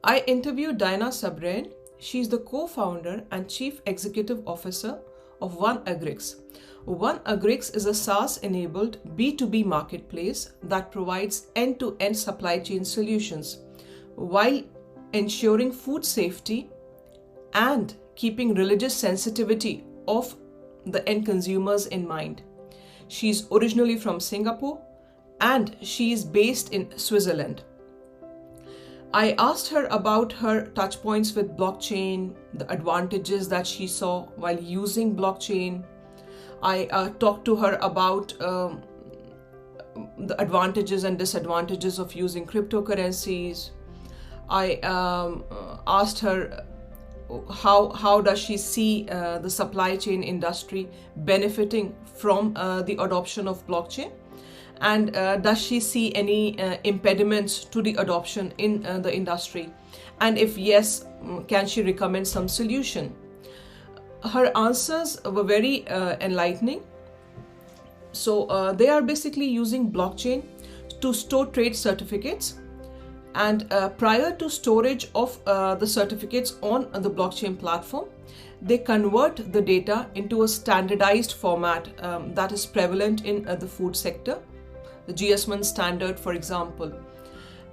I interviewed Diana Sabrain. She's the co-founder and chief executive officer of One Agrix. One Agrix is a SaaS-enabled B2B marketplace that provides end-to-end supply chain solutions while ensuring food safety and keeping religious sensitivity of the end consumers in mind. She's originally from Singapore and she is based in Switzerland. I asked her about her touch points with blockchain, the advantages that she saw while using blockchain. I talked to her about the advantages and disadvantages of using cryptocurrencies. I asked her how does she see the supply chain industry benefiting from the adoption of blockchain, and does she see any impediments to the adoption in the industry, and if yes, can she recommend some solution. Her answers were very enlightening. So they are basically using blockchain to store trade certificates, and prior to storage of the certificates on the blockchain platform, they convert the data into a standardized format that is prevalent in the food sector, the GS1 standard, for example.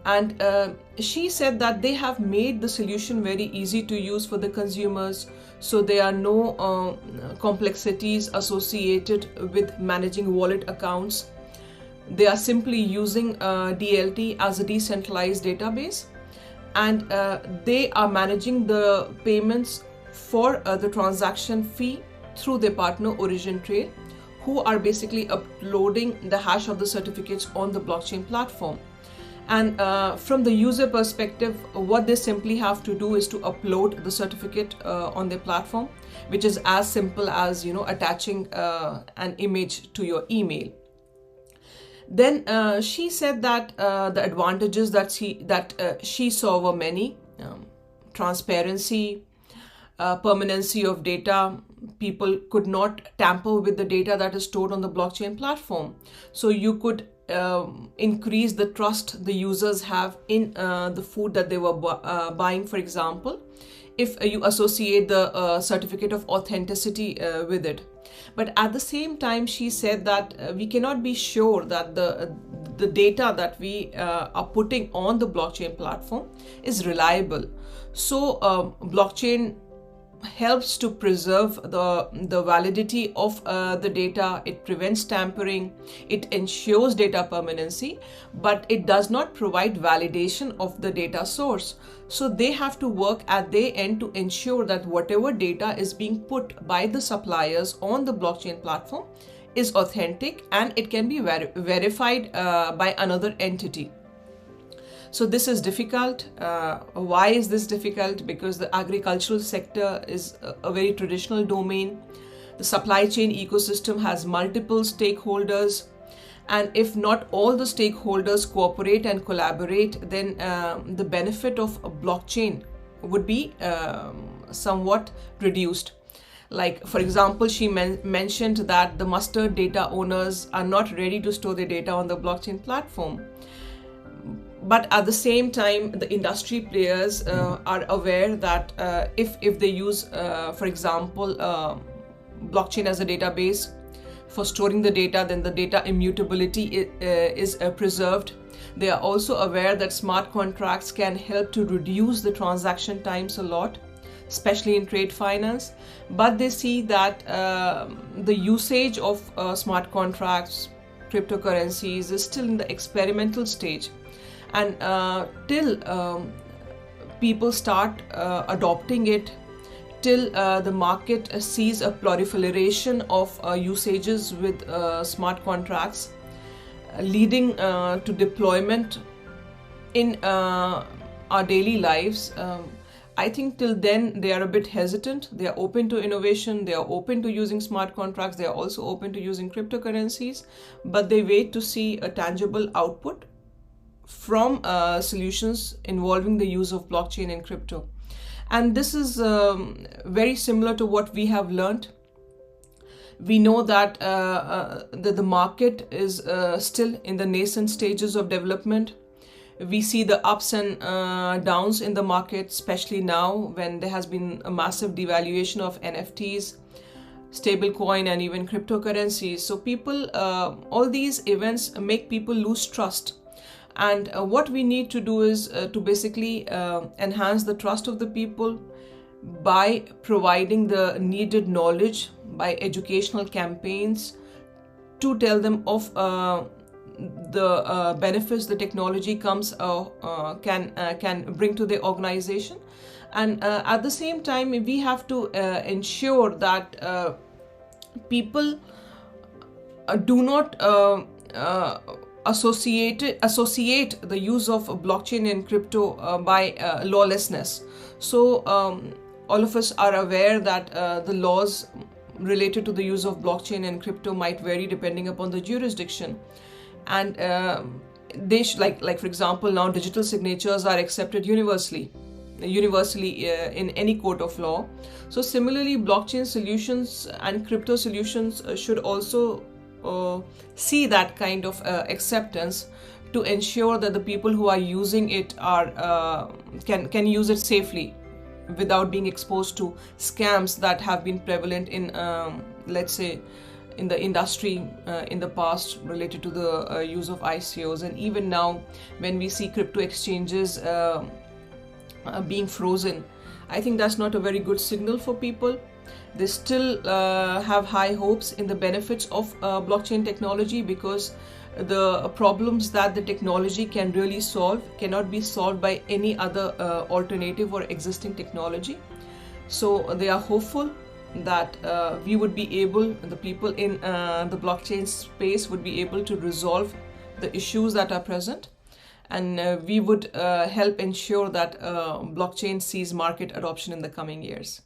And she said that they have made the solution very easy to use for the consumers, so there are no complexities associated with managing wallet accounts. They are simply using DLT as a decentralized database, and they are managing the payments for the transaction fee through their partner Origin Trail, who are basically uploading the hash of the certificates on the blockchain platform. And from the user perspective, what they simply have to do is to upload the certificate on their platform, which is as simple as attaching an image to your email. Then she said that the advantages that she saw were many: transparency, permanency of data. People could not tamper with the data that is stored on the blockchain platform, so you could increase the trust the users have in the food that they were buying, for example, if you associate the certificate of authenticity with it. But at the same time, she said that we cannot be sure that the data that we are putting on the blockchain platform is reliable. So blockchain helps to preserve the validity of the data. It prevents tampering, it ensures data permanency, but it does not provide validation of the data source. So they have to work at their end to ensure that whatever data is being put by the suppliers on the blockchain platform is authentic and it can be verified by another entity. So this is difficult. Why is this difficult? Because the agricultural sector is a very traditional domain. The supply chain ecosystem has multiple stakeholders, and if not all the stakeholders cooperate and collaborate, then the benefit of a blockchain would be somewhat reduced. Like, for example, she mentioned that the mustard data owners are not ready to store their data on the blockchain platform. But at the same time, the industry players are aware that if they use, for example, blockchain as a database for storing the data, then the data immutability is preserved. They are also aware that smart contracts can help to reduce the transaction times a lot, especially in trade finance. But they see that the usage of smart contracts, cryptocurrencies, is still in the experimental stage. And till people start adopting it, till the market sees a proliferation of usages with smart contracts, leading to deployment in our daily lives, I think till then they are a bit hesitant. They are open to innovation, they are open to using smart contracts, they are also open to using cryptocurrencies, but they wait to see a tangible output from solutions involving the use of blockchain and crypto. And this is very similar to what we have learned. We know that the market is still in the nascent stages of development. We see the ups and downs in the market, especially now when there has been a massive devaluation of NFTs, stablecoin, and even cryptocurrencies. So people, all these events make people lose trust. And what we need to do is to basically enhance the trust of the people by providing the needed knowledge, by educational campaigns to tell them of the benefits the technology can bring to the organization. And at the same time, we have to ensure that people do not associate the use of blockchain and crypto by lawlessness. So all of us are aware that the laws related to the use of blockchain and crypto might vary depending upon the jurisdiction. And they like for example, now digital signatures are accepted universally in any court of law. So similarly, blockchain solutions and crypto solutions should also see that kind of acceptance, to ensure that the people who are using it are can use it safely without being exposed to scams that have been prevalent in let's say in the industry in the past, related to the use of ICOs. And even now, when we see crypto exchanges being frozen, I think that's not a very good signal for people. They still have high hopes in the benefits of blockchain technology, because the problems that the technology can really solve cannot be solved by any other alternative or existing technology. So they are hopeful that we would be able, the people in the blockchain space would be able to resolve the issues that are present, and we would help ensure that blockchain sees market adoption in the coming years.